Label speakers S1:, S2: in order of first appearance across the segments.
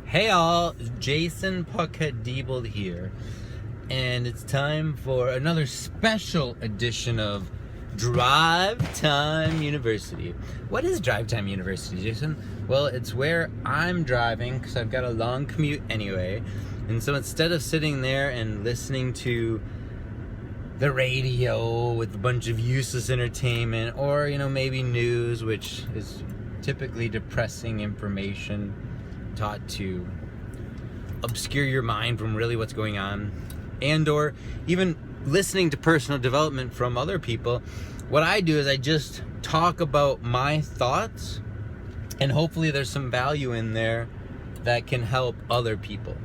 S1: Hey all, Jason Puckett-Diebold here, and it's time for another special edition of Drive Time University. What is Drive Time University, Jason? Well, it's where I'm driving because I've got a long commute anyway, and so instead of sitting there and listening to the radio with a bunch of useless entertainment or, maybe news, which is typically depressing information taught to obscure your mind from really what's going on, and or even listening to personal development from other people, what I do is I just talk about my thoughts, and hopefully there's some value in there that can help other people.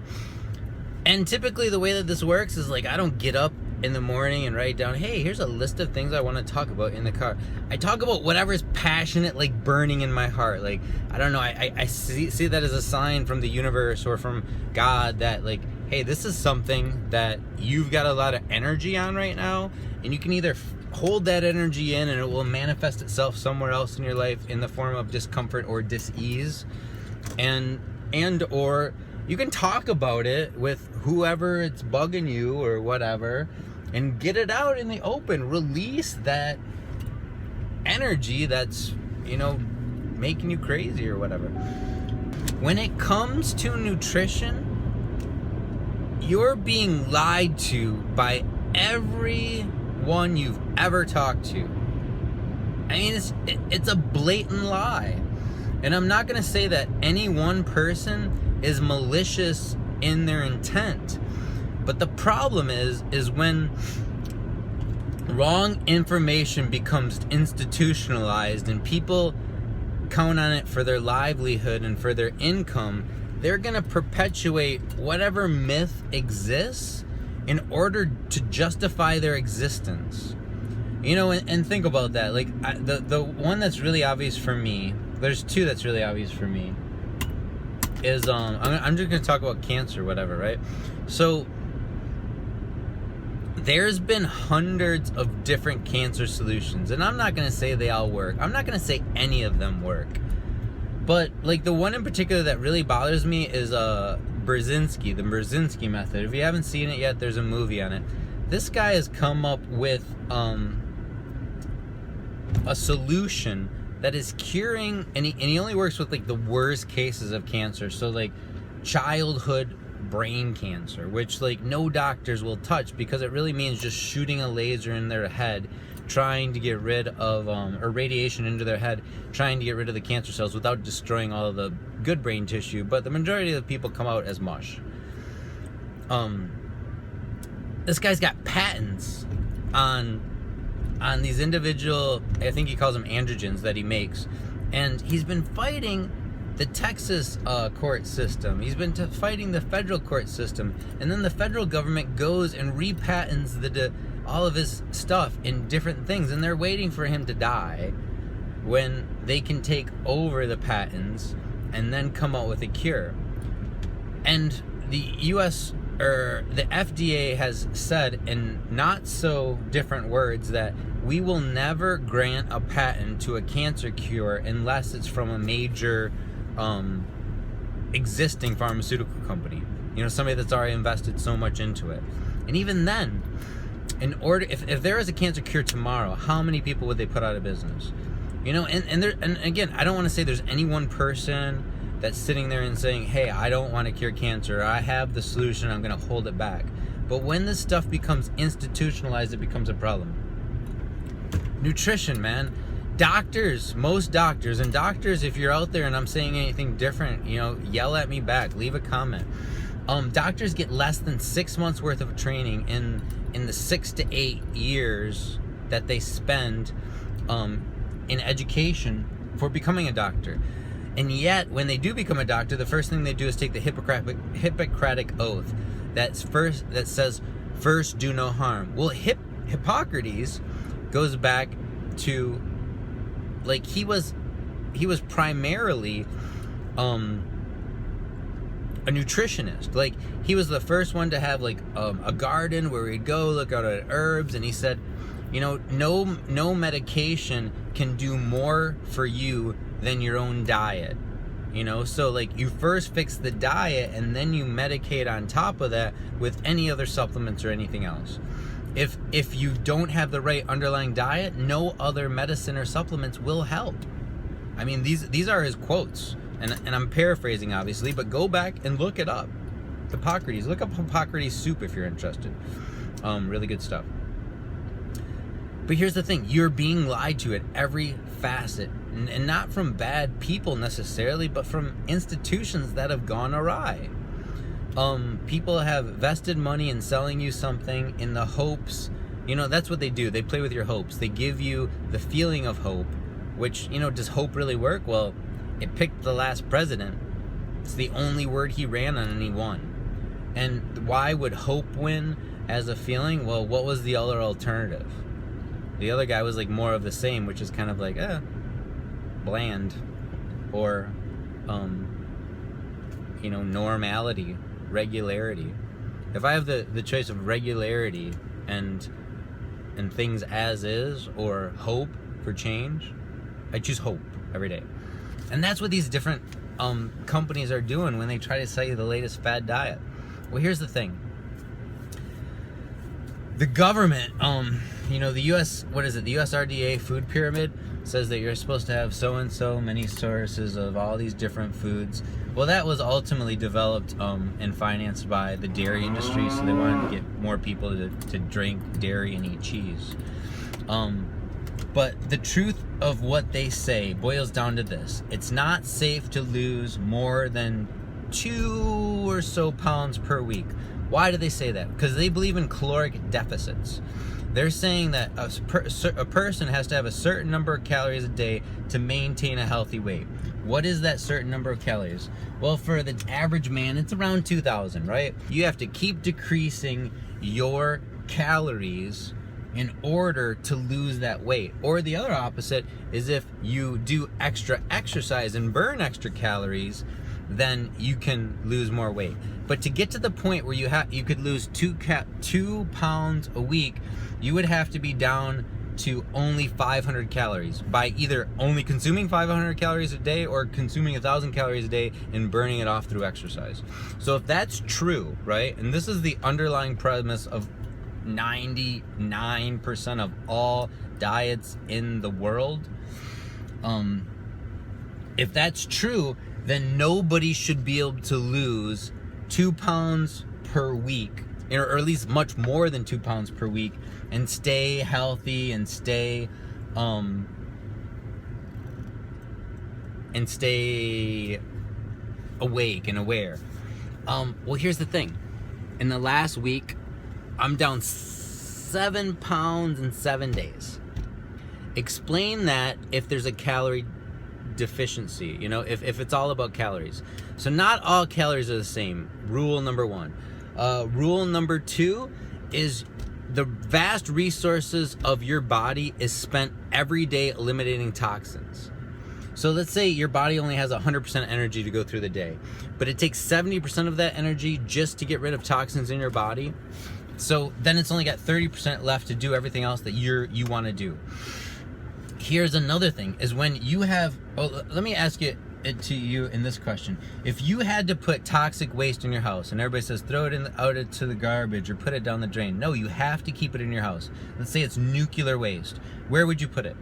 S1: And typically the way that this works is I don't get up in the morning and write down, hey, here's a list of things I want to talk about in the car. I talk about whatever's passionate, burning in my heart. I don't know, I see that as a sign from the universe or from God that hey, this is something that you've got a lot of energy on right now, and you can either hold that energy in and it will manifest itself somewhere else in your life in the form of discomfort or dis-ease, and or you can talk about it with whoever it's bugging you or whatever and get it out in the open. Release that energy that's, making you crazy or whatever. When it comes to nutrition, you're being lied to by everyone you've ever talked to. I mean, it's a blatant lie. And I'm not going to say that any one person is malicious in their intent. But the problem is when wrong information becomes institutionalized and people count on it for their livelihood and for their income, they're going to perpetuate whatever myth exists in order to justify their existence. And think about that. The one that's really obvious for me, there's two that's really obvious for me, is I'm just going to talk about cancer, whatever, right? So there's been hundreds of different cancer solutions, and I'm not going to say they all work. I'm not going to say any of them work. But the one in particular that really bothers me is the Brzezinski method. If you haven't seen it yet, there's a movie on it. This guy has come up with a solution that is curing, and he only works with the worst cases of cancer. So childhood brain cancer, which no doctors will touch because it really means just shooting a laser in their head, trying to get rid of or radiation into their head, trying to get rid of the cancer cells without destroying all of the good brain tissue. But the majority of the people come out as mush. This guy's got patents on these individual, I think he calls them androgens, that he makes, and he's been fighting the Texas court system. He's been fighting the federal court system, and then the federal government goes and repatents all of his stuff in different things, and they're waiting for him to die when they can take over the patents and then come out with a cure. And the U.S. or the FDA has said in not so different words that we will never grant a patent to a cancer cure unless it's from a major existing pharmaceutical company, somebody that's already invested so much into it. And even then, if there is a cancer cure tomorrow, how many people would they put out of business? And again, I don't want to say there's any one person that's sitting there and saying, hey, I don't want to cure cancer, or I have the solution, I'm going to hold it back. But when this stuff becomes institutionalized, it becomes a problem. Nutrition, man. Most doctors, and doctors, if you're out there and I'm saying anything different, yell at me back, leave a comment. Doctors get less than 6 months worth of training in the 6 to 8 years that they spend in education for becoming a doctor. And yet, when they do become a doctor, the first thing they do is take the Hippocratic Oath that says, first do no harm. Well, Hippocrates goes back to, he was primarily a nutritionist. He was the first one to have a garden where he'd go look out at herbs, and he said, no medication can do more for you than your own diet. you know? So like you first fix the diet and then you medicate on top of that with any other supplements or anything else. If you don't have the right underlying diet, no other medicine or supplements will help. I mean, these are his quotes, and I'm paraphrasing obviously, but go back and look it up. Hippocrates, look up Hippocrates soup if you're interested. Really good stuff. But here's the thing, you're being lied to at every facet, and not from bad people necessarily, but from institutions that have gone awry. People have vested money in selling you something in the hopes, you know, that's what they do. They play with your hopes. They give you the feeling of hope, which, you know, does hope really work? Well, it picked the last president. It's the only word he ran on and he won. And why would hope win as a feeling? Well, what was the other alternative? The other guy was like more of the same, which is kind of like, bland, or, you know, normality, regularity. If I have the choice of regularity and things as is, or hope for change, I choose hope every day. And that's what these different companies are doing when they try to sell you the latest fad diet. Well, here's the thing. The government, you know, the US, what is it? The USRDA food pyramid says that you're supposed to have so and so many sources of all these different foods. Well, that was ultimately developed and financed by the dairy industry, so they wanted to get more people to drink dairy and eat cheese. But the truth of what they say boils down to this. It's not safe to lose more than 2 or so pounds per week. Why do they say that? Because they believe in caloric deficits. They're saying that a person has to have a certain number of calories a day to maintain a healthy weight. What is that certain number of calories? Well, for the average man, it's around 2,000, right? You have to keep decreasing your calories in order to lose that weight. Or the other opposite is if you do extra exercise and burn extra calories, then you can lose more weight. But to get to the point where you could lose 2 pounds a week, you would have to be down to only 500 calories by either only consuming 500 calories a day or consuming 1,000 calories a day and burning it off through exercise. So if that's true, right, and this is the underlying premise of 99% of all diets in the world, if that's true, then nobody should be able to lose 2 pounds per week, or at least much more than 2 pounds per week, and stay healthy and stay awake and aware. Well, here's the thing. In the last week, I'm down 7 pounds in 7 days. Explain that if there's a calorie deficiency, you know, if it's all about calories. So not all calories are the same. Rule number 1. Rule number 2 is the vast resources of your body is spent every day eliminating toxins. So let's say your body only has 100% energy to go through the day, but it takes 70% of that energy just to get rid of toxins in your body. So then it's only got 30% left to do everything else that you want to do. Here's another thing, is when you have, let me ask it to you in this question. If you had to put toxic waste in your house, and everybody says throw it out into the garbage or put it down the drain. No, you have to keep it in your house. Let's say it's nuclear waste. Where would you put it?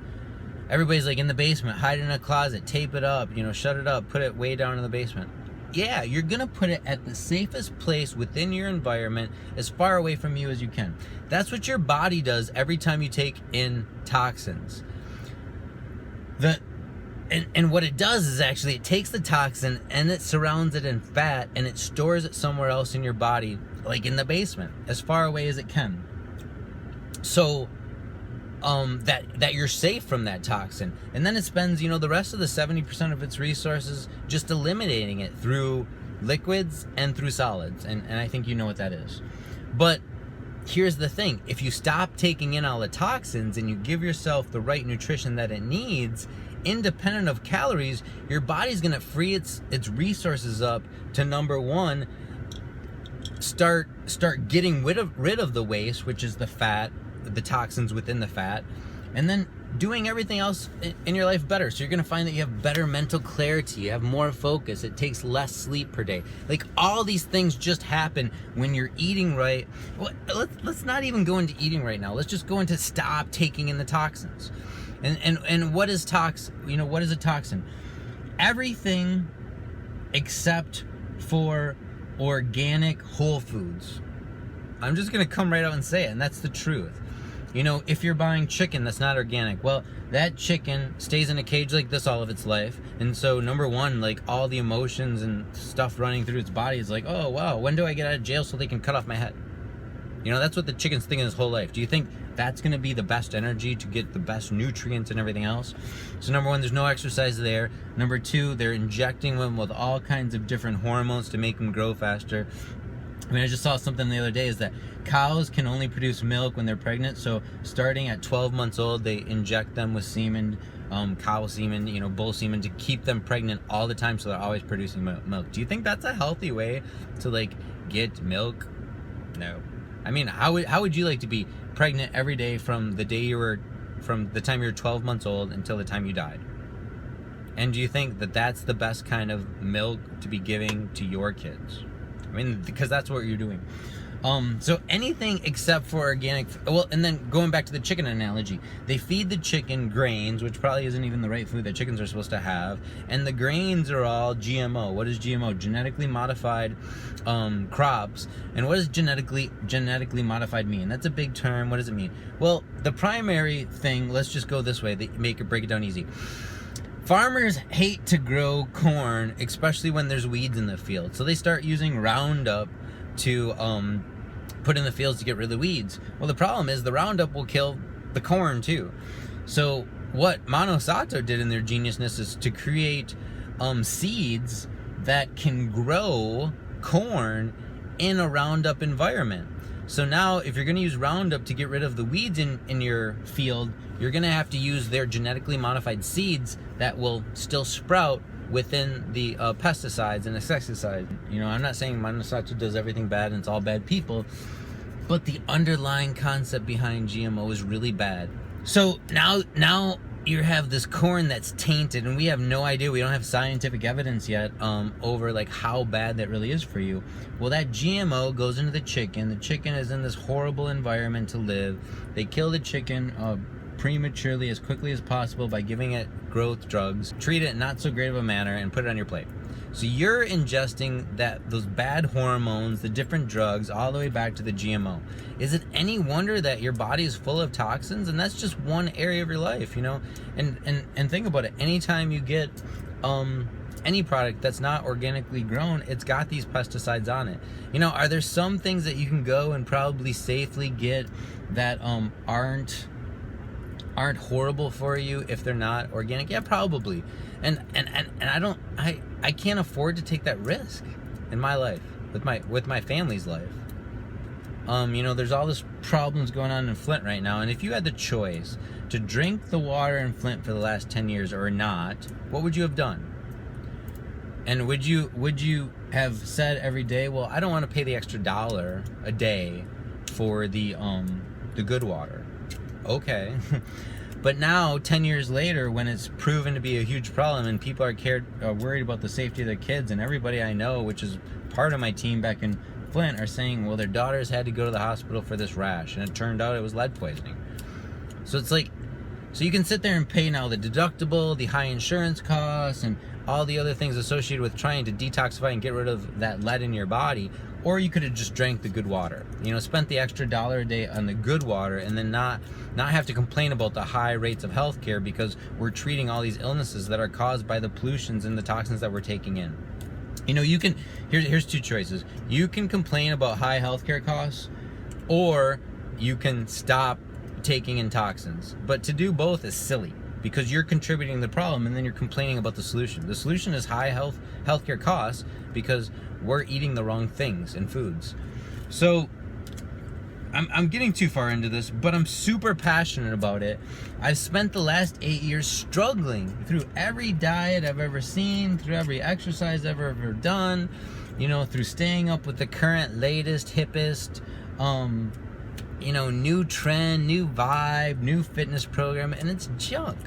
S1: Everybody's like, in the basement, hide it in a closet, tape it up, you know, shut it up, put it way down in the basement. Yeah, you're gonna put it at the safest place within your environment, as far away from you as you can. That's what your body does every time you take in toxins. And what it does is actually it takes the toxin and it surrounds it in fat and it stores it somewhere else in your body, like in the basement, as far away as it can. So that you're safe from that toxin. And then it spends, you know, the rest of the 70% of its resources just eliminating it through liquids and through solids. And I think you know what that is. But here's the thing. If you stop taking in all the toxins and you give yourself the right nutrition that it needs, independent of calories, your body's going to free its resources up to, number 1, start getting rid of the waste, which is the fat, the toxins within the fat, and then doing everything else in your life better. So you're going to find that you have better mental clarity, you have more focus, it takes less sleep per day. Like, all these things just happen when you're eating right. Well, let's not even go into eating right now. Let's just go into stop taking in the toxins. And what is what is a toxin? Everything except for organic whole foods. I'm just going to come right out and say it, and that's the truth. If you're buying chicken that's not organic, well, that chicken stays in a cage like this all of its life. And so, number one, like, all the emotions and stuff running through its body is like, oh, wow, when do I get out of jail so they can cut off my head? That's what the chicken's thinking his whole life. Do you think that's going to be the best energy to get the best nutrients and everything else? So, number one, there's no exercise there. Number two, they're injecting them with all kinds of different hormones to make them grow faster. I just saw something the other day, is that cows can only produce milk when they're pregnant. So starting at 12 months old, they inject them with semen, cow semen, bull semen, to keep them pregnant all the time, so they're always producing milk. Do you think that's a healthy way to, like, get milk? No. How would you like to be pregnant every day from the time you were 12 months old until the time you died? And do you think that that's the best kind of milk to be giving to your kids? Because that's what you're doing. So anything except for organic, and then going back to the chicken analogy, they feed the chicken grains, which probably isn't even the right food that chickens are supposed to have, and the grains are all GMO. What is GMO? Genetically modified crops. And what does genetically modified mean? That's a big term. What does it mean? Well, the primary thing, let's just go this way, break it down easy. Farmers hate to grow corn, especially when there's weeds in the field. So they start using Roundup to put in the fields to get rid of the weeds. Well, the problem is the Roundup will kill the corn too. So what Monsanto did in their geniusness is to create seeds that can grow corn in a Roundup environment. So now, if you're going to use Roundup to get rid of the weeds in your field, you're going to have to use their genetically modified seeds that will still sprout within the pesticides and insecticides. I'm not saying Monsanto does everything bad and it's all bad people, but the underlying concept behind GMO is really bad. So now you have this corn that's tainted, and we have no idea. We don't have scientific evidence yet over like how bad that really is for you. Well, that GMO goes into the chicken. The chicken is in this horrible environment to live. They kill the chicken prematurely as quickly as possible by giving it growth drugs, treat it in not so great of a manner, and put it on your plate. So you're ingesting those bad hormones, the different drugs, all the way back to the GMO. Is it any wonder that your body is full of toxins? And that's just one area of your life, And think about it. Anytime you get any product that's not organically grown, it's got these pesticides on it. Are there some things that you can go and probably safely get that aren't horrible for you if they're not organic? Yeah, probably. And I can't afford to take that risk in my life, with my family's life. There's all this problems going on in Flint right now, and if you had the choice to drink the water in Flint for the last 10 years or not, what would you have done? And would you have said every day, well, I don't want to pay the extra $1 a day for the good water? Okay. But now, 10 years later, when it's proven to be a huge problem and people are worried about the safety of their kids, and everybody I know, which is part of my team back in Flint, are saying, well, their daughters had to go to the hospital for this rash, and it turned out it was lead poisoning. So it's like, so you can sit there and pay now the deductible, the high insurance costs, and all the other things associated with trying to detoxify and get rid of that lead in your body, or you could have just drank the good water. Spent the extra $1 a day on the good water, and then not have to complain about the high rates of healthcare because we're treating all these illnesses that are caused by the pollutions and the toxins that we're taking in. Here's two choices. You can complain about high healthcare costs, or you can stop taking in toxins. But to do both is silly, because you're contributing to the problem and then you're complaining about the solution. The solution is high healthcare costs because we're eating the wrong things and foods. So I'm getting too far into this, but I'm super passionate about it. I've spent the last 8 years struggling through every diet I've ever seen, through every exercise I've ever done, through staying up with the current, latest, hippest new trend, new vibe, new fitness program, and it's junk.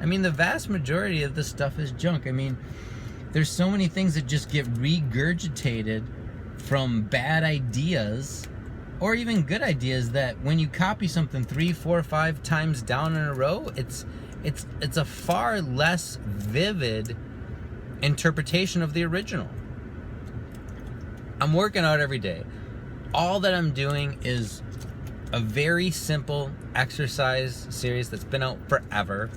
S1: I mean, the vast majority of this stuff is junk. I mean, there's so many things that just get regurgitated from bad ideas or even good ideas that when you copy something 3, 4, 5 times down in a row, it's a far less vivid interpretation of the original. I'm working out every day. All that I'm doing is a very simple exercise series that's been out forever.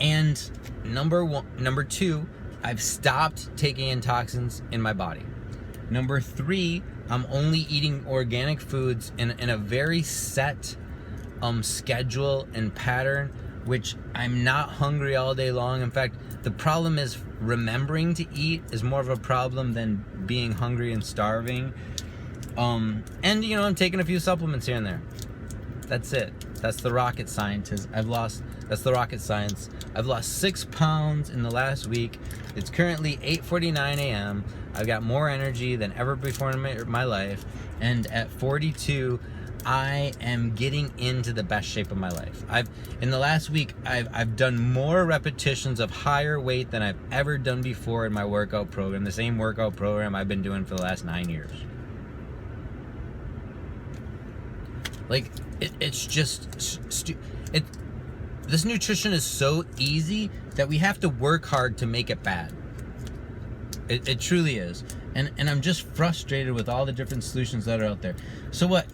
S1: And number 2, I've stopped taking in toxins in my body. Number 3, I'm only eating organic foods in a very set schedule and pattern, which I'm not hungry all day long. In fact, the problem is remembering to eat is more of a problem than being hungry and starving. And I'm taking a few supplements here and there. That's it. That's the rocket science. That's the rocket science. I've lost 6 pounds in the last week. It's currently 8:49 a.m. I've got more energy than ever before in my life. And at 42, I am getting into the best shape of my life. In the last week, I've done more repetitions of higher weight than I've ever done before in my workout program. The same workout program I've been doing for the last 9 years. Like, it's just this nutrition is so easy that we have to work hard to make it bad. It truly is. And I'm just frustrated with all the different solutions that are out there. So what?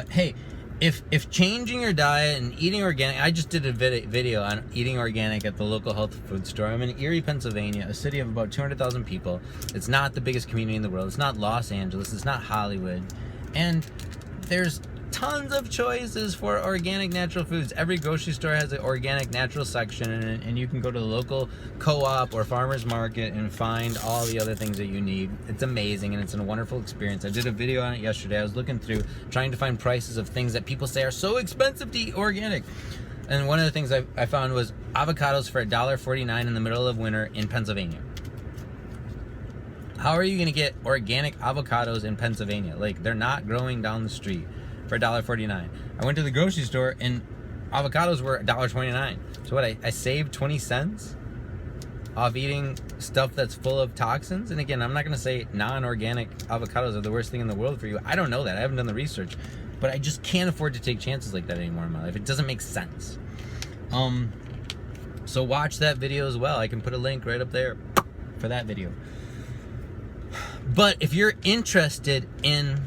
S1: Hey, if changing your diet and eating organic, I just did a video on eating organic at the local health food store. I'm in Erie, Pennsylvania, a city of about 200,000 people. It's not the biggest community in the world. It's not Los Angeles. It's not Hollywood. And there's tons of choices for organic natural foods. Every grocery store has an organic natural section, and you can go to the local co-op or farmer's market and find all the other things that you need. It's amazing, and it's a wonderful experience. I did a video on it yesterday. I was looking through, trying to find prices of things that people say are so expensive to eat organic. And one of the things I found was avocados for $1.49 in the middle of winter in Pennsylvania. How are you going to get organic avocados in Pennsylvania? Like, they're not growing down the street for $1.49. I went to the grocery store and avocados were $1.29. So what, I saved 20 cents off eating stuff that's full of toxins? And again, I'm not going to say non-organic avocados are the worst thing in the world for you. I don't know that. I haven't done the research. But I just can't afford to take chances like that anymore in my life. It doesn't make sense. So watch that video as well. I can put a link right up there for that video. But if you're interested in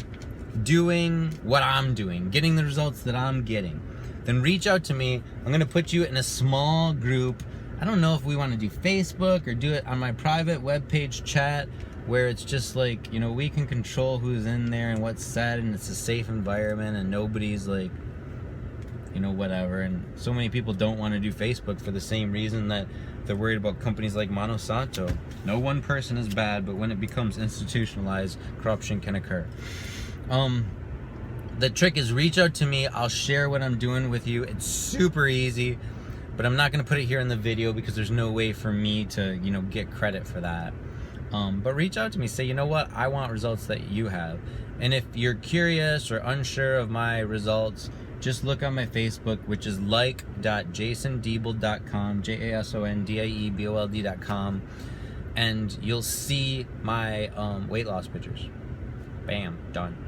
S1: doing what I'm doing, getting the results that I'm getting, then reach out to me. I'm going to put you in a small group. I don't know if we want to do Facebook or do it on my private webpage chat where it's just like, we can control who's in there and what's said, and it's a safe environment and nobody's like, whatever. And so many people don't want to do Facebook for the same reason that they're worried about companies like Monsanto. No one person is bad, but when it becomes institutionalized, corruption can occur. The trick is reach out to me. I'll share what I'm doing with you. It's super easy, but I'm not going to put it here in the video because there's no way for me to, get credit for that. But reach out to me. Say, what? I want results that you have. And if you're curious or unsure of my results, just look on my Facebook, which is like.jasondiebold.com, JASONDIEBOLD.com, and you'll see my weight loss pictures. Bam, done.